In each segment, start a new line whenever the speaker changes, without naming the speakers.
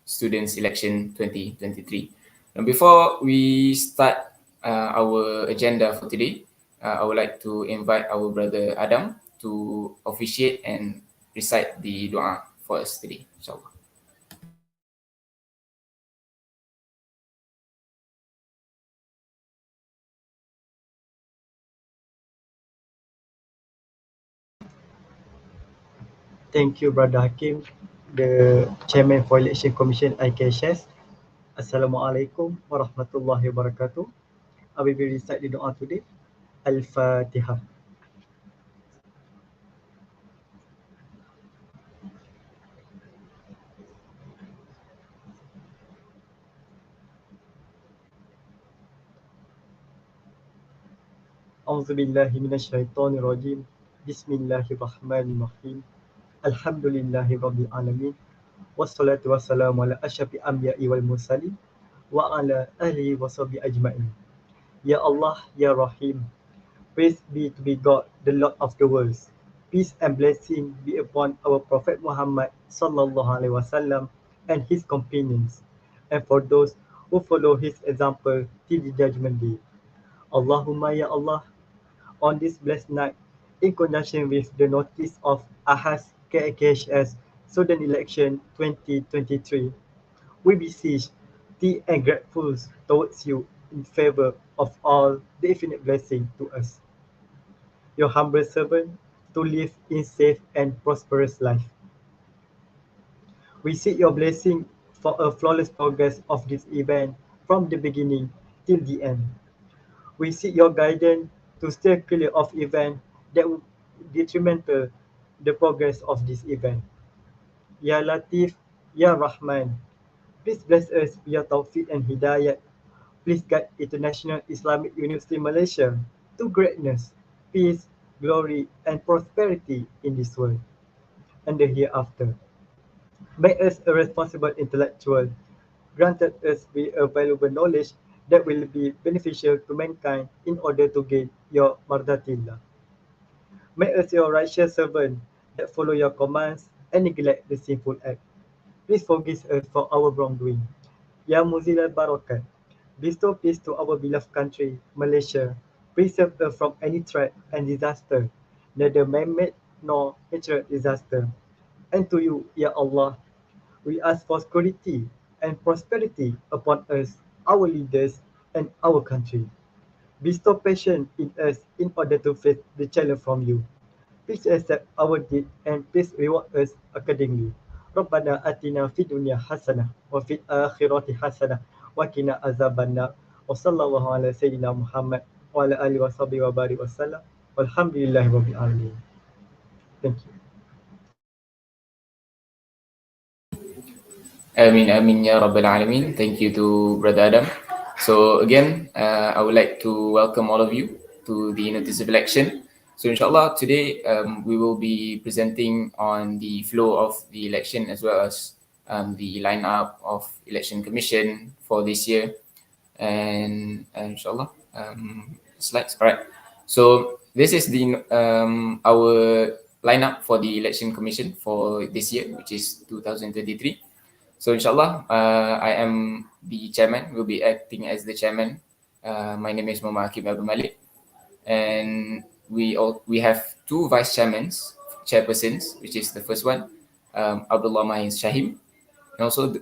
Students Election 2023. And before we start our agenda for today, I would like to invite our brother Adam to officiate and recite the dua for us today, inshallah.
Thank you, Brother Hakim, the Chairman for Election Commission IKSS. Assalamualaikum warahmatullahi wabarakatuh. I will be recite the doa today. Al-Fatihah. A'udzu billahi minasyaitonir rajim. Bismillahirrahmanirrahim. Alhamdulillahi rabbil alamin. Wassalatu wassalamu ala asyrafil anbiya'i wal mursalin wa ala alihi washabihi ajma'in. Ya Allah, Ya Rahim. Praise be to be God, the Lord of the worlds. Peace and blessing be upon our Prophet Muhammad sallallahu alaihi wasallam and his companions, and for those who follow his example till the judgment day. Allahumma ya Allah, on this blessed night, in conjunction with the notice of AHAS KKHS Student Election 2023, we beseech thee and grateful towards you in favor of all the infinite blessing to us, your humble servant, to live in safe and prosperous life. We seek your blessing for a flawless progress of this event from the beginning till the end. We seek your guidance to steer clear of events that would detrimental the progress of this event. Ya Latif, Ya Rahman, please bless us with your tawfiq and hidayat. Please guide International Islamic University Malaysia to greatness, peace, glory, and prosperity in this world and the hereafter. Make us a responsible intellectual. Granted us with a valuable knowledge that will be beneficial to mankind in order to gain your mardatillah. Make us your righteous servant that follow your commands and neglect the sinful act. Please forgive us for our wrongdoing. Ya Muzil al-Barakat, bestow peace to our beloved country, Malaysia. Preserve us from any threat and disaster, neither man-made nor natural disaster. And to you, Ya Allah, we ask for security and prosperity upon us, our leaders, and our country. Bestow patience in us in order to face the challenge from you. Please accept our deed and please reward us accordingly. ربنا آتنا في الدنيا حسنة وفي الآخرة حسنة وقنا عذاب النار وصلى الله على سيدنا محمد وعلى آله وصحبه وبارك وسلم والحمد لله رب العالمين. Thank you.
Amin, amin, ya Rabbal Alameen. Thank you to Brother Adam. So again, I would like to welcome all of you to the notice of election. So inshallah, today we will be presenting on the flow of the election as well as the lineup of election commission for this year. And inshallah, slides. All right. So this is the our lineup for the election commission for this year, which is 2023. So inshallah, I am the chairman, will be acting as the chairman. My name is Muhammad Hakim Abdul Malik. And we have two vice chairpersons, which is the first one, Abdullah Mahin Shahim. And also,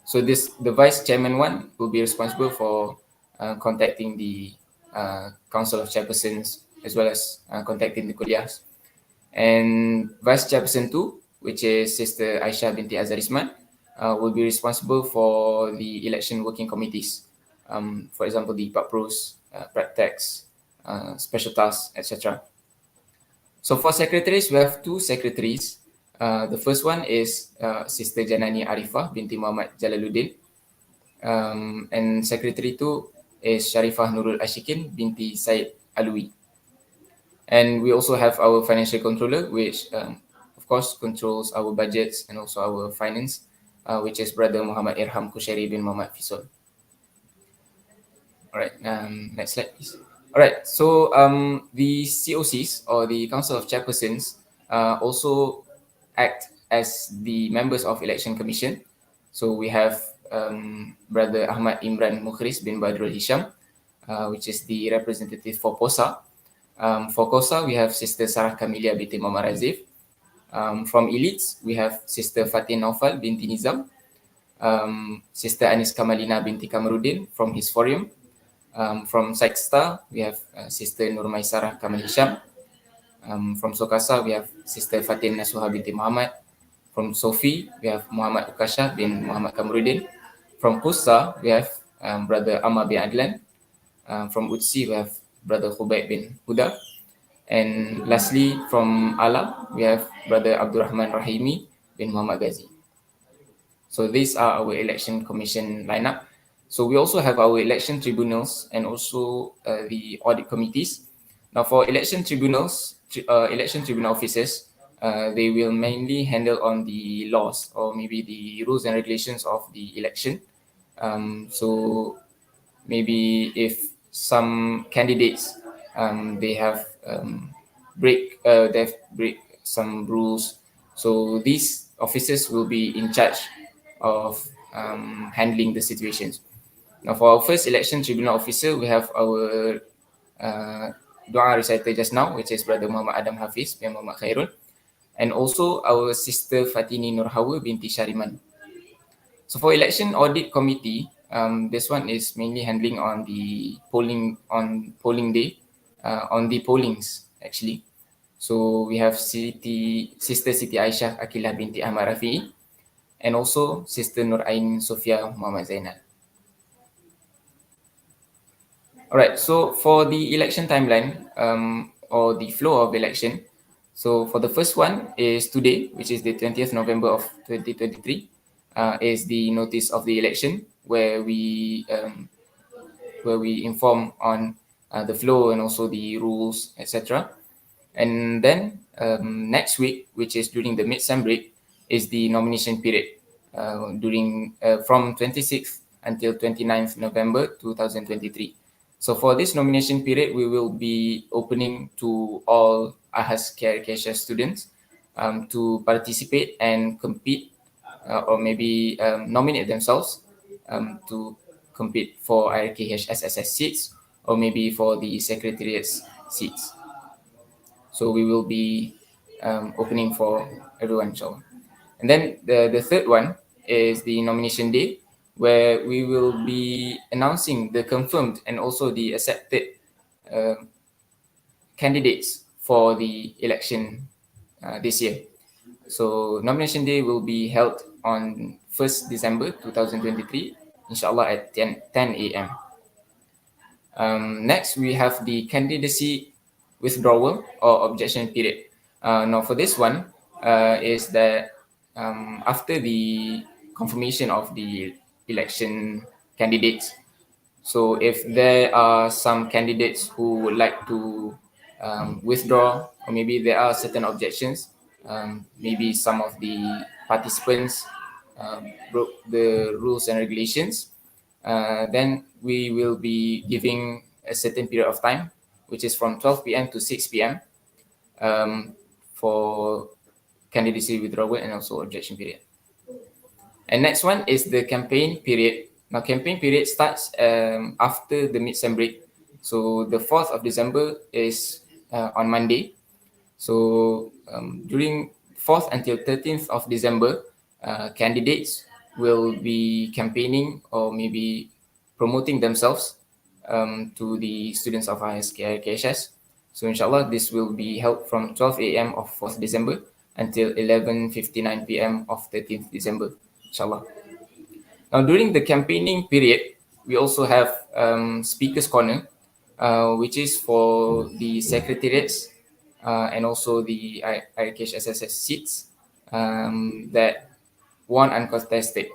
so the vice chairman one will be responsible for contacting the council of chairpersons as well as contacting the kuliahs. And vice chairperson two, which is Sister Aisyah binti Azhar Isman, will be responsible for the election working committees. For example, the PAPROS, PRACTEX, special tasks, etc. So for secretaries, we have two secretaries. The first one is Sister Janani Arifah binti Muhammad Jalaluddin. And secretary two is Sharifah Nurul Ashikin binti Said Alwi. And we also have our financial controller, which of course controls our budgets and also our finance, which is Brother Muhammad Irham Kushairi bin Muhammad Fisol. All right, next slide, please. All right, so the COCs or the Council of Chairpersons also act as the members of Election Commission. So we have Brother Ahmad Imran Mukhris bin Badrul Hisham, which is the representative for POSA. For COSA, we have Sister Sarah Kamilia binti Muhammad Razif. From Elites, we have Sister Fatin Naufal binti Nizam, Sister Anis Kamalina binti Kamarudin from his forum. From Side Star, we have Sister Nur Maisarah Kamal Hisham. From Sokasa, we have Sister Fatin Nasuha binti Muhammad. From Sofi, we have Muhammad Ukasha bin Muhammad Kamarudin. From Kusa, we have Brother Amma bin Adlan. From Utsi, we have Brother Khubayb bin Huda. And lastly, from Ala, we have Brother Abdurrahman Rahimi bin Muhammad Ghazi. So these are our election commission lineup. So we also have our election tribunals and also the audit committees. Now for election tribunals, election tribunal officers, they will mainly handle on the laws or maybe the rules and regulations of the election. So maybe if some candidates they have break some rules, so these officers will be in charge of handling the situations. Now for our first election tribunal officer, we have our dua reciter just now, which is Brother Muhammad Adam Hafiz bin Muhammad Khairul, and also our sister Fatini Nurhawa binti Shariman. So for election audit committee, this one is mainly handling on the polling day, on the pollings actually. So we have Sister Siti Aisyah Akilah binti Ahmad Rafi'i, and also Sister Nur Ain Sofia Muhammad Zainal. Alright, so for the election timeline or the flow of election, so for the first one is today, which is the 20th November of 2023, is the notice of the election where we inform on the flow and also the rules, etc. And then next week, which is during the mid-sem break, is the nomination period from 26th until 29th November 2023. So for this nomination period, we will be opening to all AHAS KRKSH students to participate and compete or maybe nominate themselves to compete for IRKH SSS seats or maybe for the secretariat's seats. So we will be opening for everyone, inshallah. And then the third one is the nomination day, where we will be announcing the confirmed and also the accepted uh, candidates for the election this year. So nomination day will be held on 1st December 2023, inshallah at 10 a.m. Next, we have the candidacy withdrawal or objection period. Now, for this one, is that after the confirmation of the election candidates, so if there are some candidates who would like to withdraw, or maybe there are certain objections, maybe some of the participants broke the rules and regulations, then we will be giving a certain period of time, which is from 12 p.m. to 6 p.m. For candidacy withdrawal and also objection period. And next one is the campaign period. Now, campaign period starts after the mid-sem break. So the 4th of December is on Monday. So during 4th until 13th of December, candidates will be campaigning or maybe promoting themselves to the students of ISKHS. So inshallah, this will be held from 12 a.m. of 4th December until 11:59 p.m. of 13th December, inshallah. Now, during the campaigning period, we also have Speaker's Corner, which is for the secretariats and also the IRKH SSS seats that won uncontested.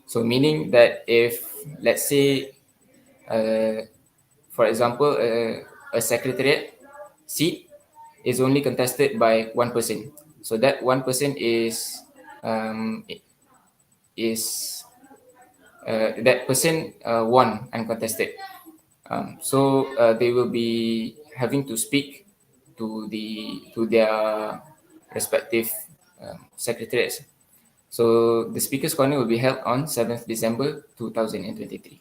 So meaning that if, let's say, for example, a secretariat seat is only contested by one person. So that one person um, is that person won uncontested. So they will be having to speak to their respective secretariats. So the Speaker's Corner will be held on 7th December 2023.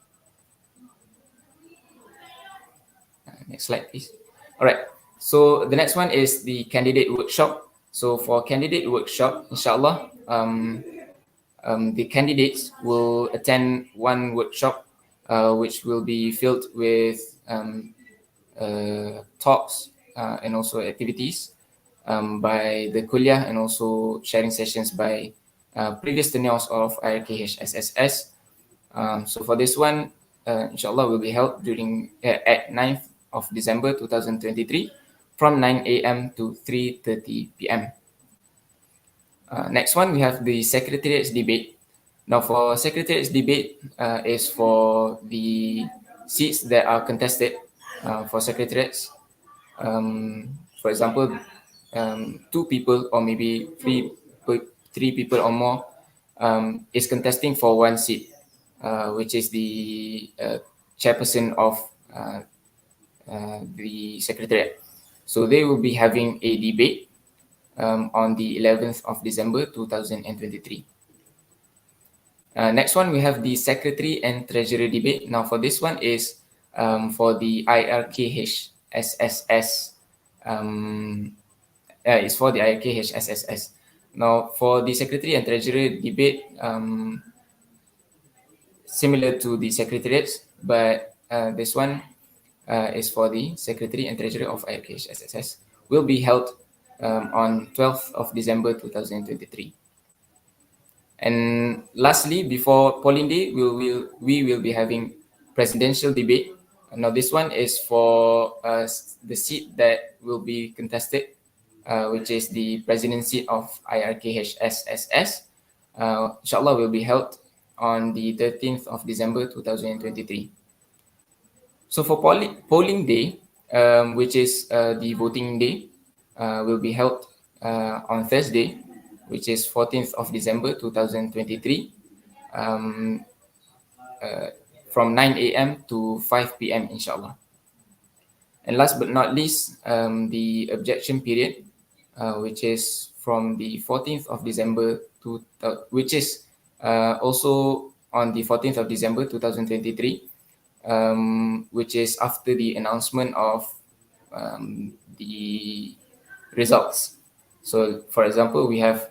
Next slide, please. All right. So the next one is the candidate workshop. So for candidate workshop, inshallah, the candidates will attend one workshop, which will be filled with talks and also activities by the kuliah, and also sharing sessions by previous tenures of IRKH SSS. So for this one, inshallah, will be held during at 9th of December 2023 from 9 a.m. to 3:30 p.m. Next one, we have the Secretariat's debate. Now, for Secretariat's debate is for the seats that are contested for Secretariats. For example, two people or maybe three people or more is contesting for one seat, which is the chairperson of the Secretariat. So they will be having a debate on the 11th of December 2023. Next one, we have the Secretary and Treasurer debate. Now, for this one is for the IRKH SSS. It's for the IRKH SSS. Now, for the Secretary and Treasurer debate, similar to the Secretariats, but this one is for the Secretary and Treasurer of IRKH SSS, will be held on 12th of December 2023. And lastly, before polling day, we will be having presidential debate. Now, this one is for the seat that will be contested, which is the president seat of IRKH SSS. Inshallah, will be held on the 13th of December 2023. So for polling day, which is the voting day, will be held on Thursday, which is 14th of December 2023, from 9 a.m. to 5 p.m. inshallah. And last but not least, the objection period, which is from the 14th of December to which is also on the 14th of December 2023, which is after the announcement of the results. So, for example, we have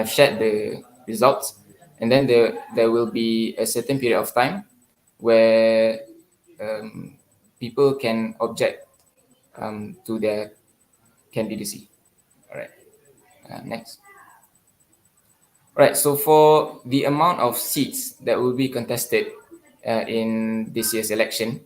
shared the results, and then there will be a certain period of time where people can object to their candidacy. All right. Next. All right. So for the amount of seats that will be contested in this year's election,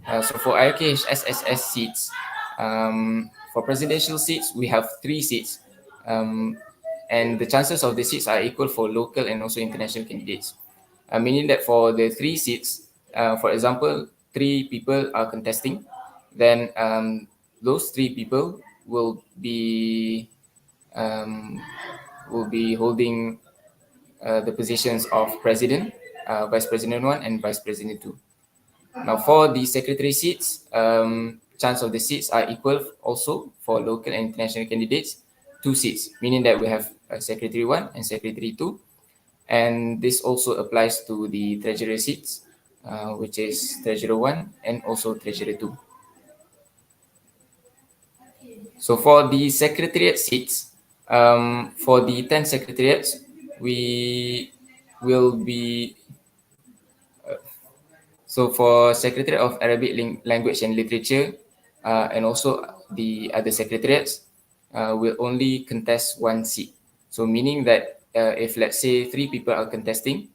so for IRKH SSS seats, for presidential seats, we have 3 seats, and the chances of the seats are equal for local and also international candidates. Meaning that for the 3 seats, for example, 3 people are contesting, then those 3 people will be holding the positions of president, vice president 1, and vice president 2. Now, for the secretary seats, chance of the seats are equal also for local and international candidates, 2 seats, meaning that we have secretary 1 and secretary 2. And this also applies to the treasurer seats, which is treasurer 1 and also treasurer 2. So for the secretariat seats, for the 10 secretariats, we will be so for Secretariat of Arabic Language and Literature, and also the other secretariats, will only contest 1 seat. So meaning that if, let's say, 3 people are contesting,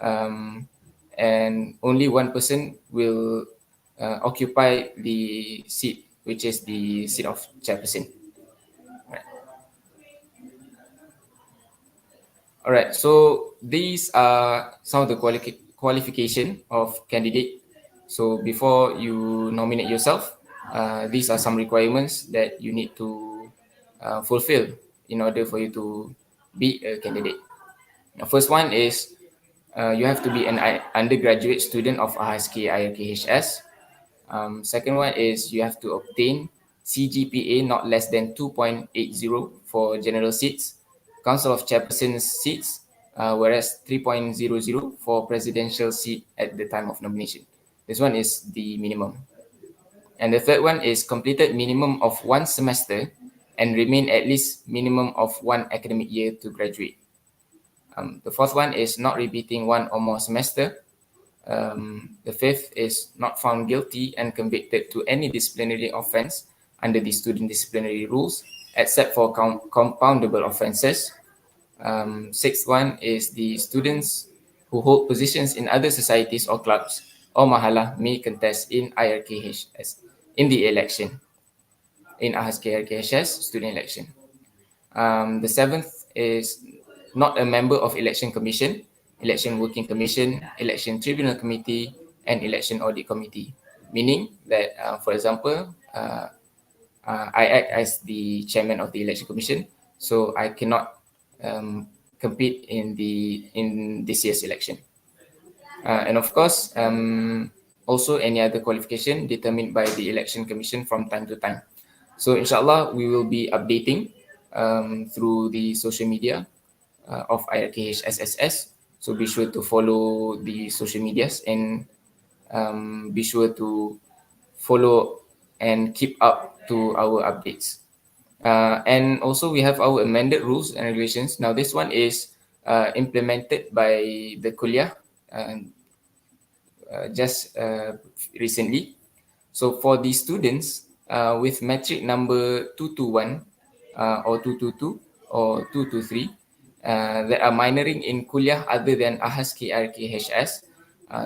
and only 1 person will occupy the seat, which is the seat of chairperson. All right. So these are some of the qualification of candidate. So before you nominate yourself, these are some requirements that you need to fulfill in order for you to be a candidate. The first one is you have to be an undergraduate student of AHSK IRKHS. Second one is you have to obtain CGPA not less than 2.80 for general seats, Council of Chairperson seats, whereas 3.00 for presidential seat at the time of nomination. This one is the minimum. And the third one is completed minimum of one semester and remain at least minimum of one academic year to graduate. The fourth one is not repeating one or more semester. The fifth is not found guilty and convicted to any disciplinary offense under the student disciplinary rules, except for compoundable offenses. Sixth one is the students who hold positions in other societies or clubs or mahala may contest in IRKHS in the election, in AHAS KRKHS student election. The seventh is not a member of election commission, election working commission, election tribunal committee, and election audit committee. Meaning that, for example, I act as the chairman of the election commission, so I cannot compete in this year's election. And of course, also any other qualification determined by the election commission from time to time. So inshallah, we will be updating through the social media of IRKH So be sure to follow the social medias and be sure to follow and keep up to our updates. And also we have our amended rules and regulations. Now this one is implemented by the kuliah just recently. So for the students with metric number 221 or 222 or 223 that are minoring in kuliah other than AHAS KRKHS,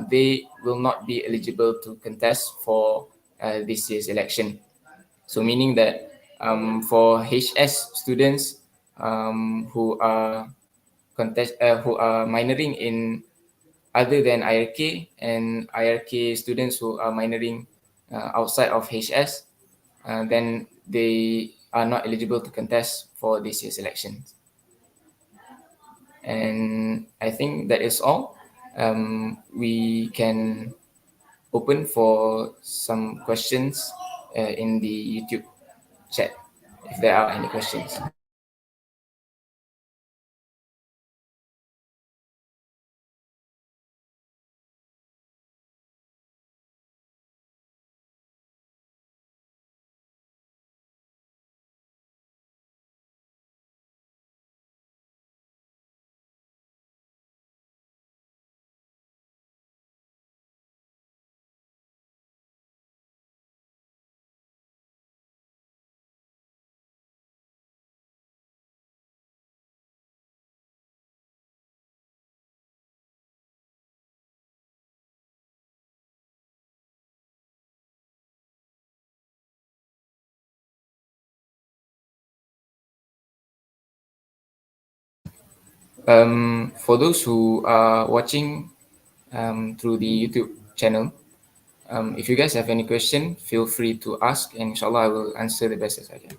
they will not be eligible to contest for this year's election. So meaning that for HS students who are minoring in other than IRK and IRK students who are minoring outside of HS, then they are not eligible to contest for this year's elections. And I think that is all. We can open for some questions in the YouTube chat if there are any questions. For those who are watching through the YouTube channel, if you guys have any question, feel free to ask, and inshallah I will answer the best as I can.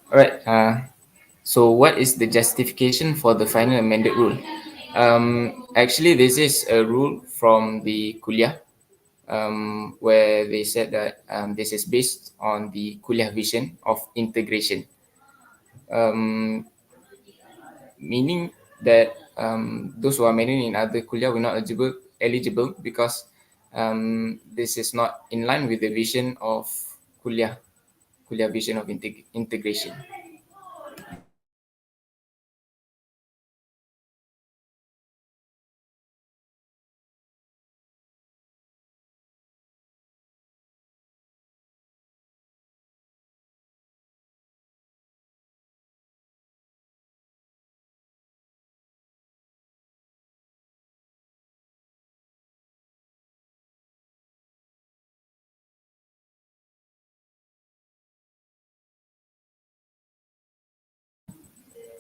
All right. So what is the justification for the final amended rule? Actually, this is a rule from the kuliah where they said that this is based on the kuliah vision of integration, um, meaning that those who are married in other kuliah were not eligible because this is not in line with the vision of kuliah vision of integration.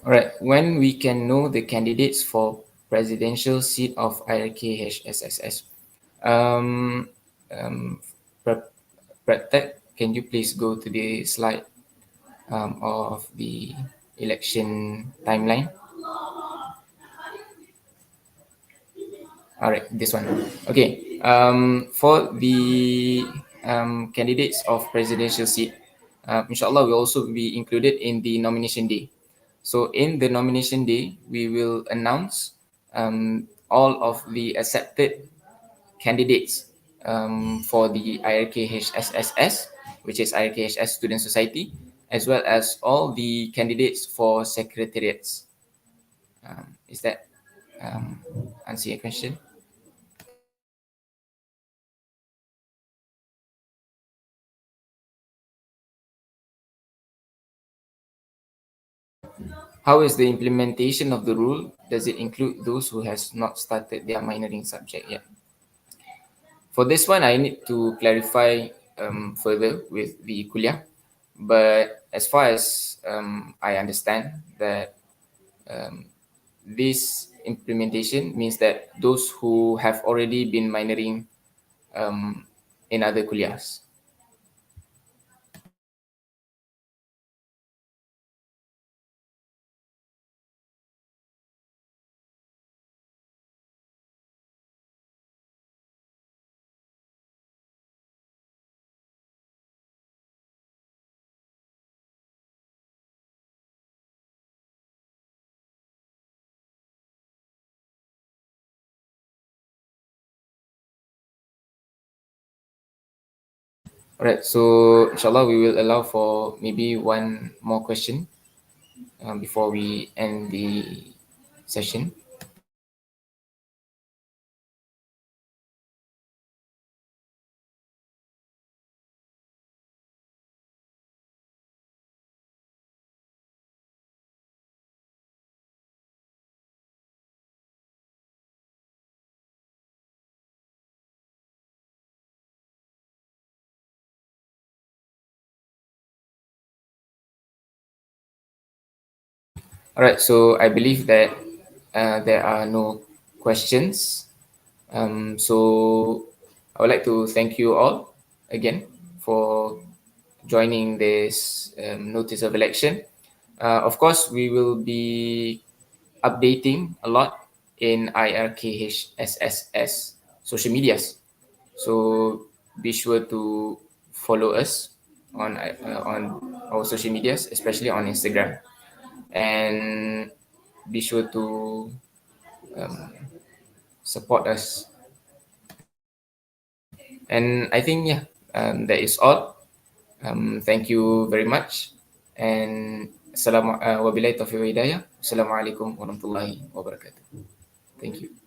All right. When we can know the candidates for presidential seat of IRKHSSS. Um, um, Pra- Pratek, can you please go to the slide of the election timeline? All right, this one. Okay. For the candidates of presidential seat, inshallah, will also be included in the nomination day. So in the nomination day, we will announce all of the accepted candidates for the IRKHSSS, which is IRKHS Student Society, as well as all the candidates for secretariats. Is that answer your question? How is the implementation of the rule? Does it include those who has not started their minoring subject yet? For this one, I need to clarify further with the kuliah. But as far as I understand that um, this implementation means that those who have already been minoring um, in other kuliahs. Alright, so inshallah we will allow for maybe one more question before we end the session. All right, so I believe that there are no questions. So I would like to thank you all again for joining this notice of election. Of course, we will be updating a lot in IRKHSSS social medias. So be sure to follow us on our social medias, especially on Instagram, and be sure to um, support us. And I think that is all. Thank you very much. And wabillahi taufiq wa hidayah. Assalamualaikum warahmatullahi wabarakatuh. Thank you.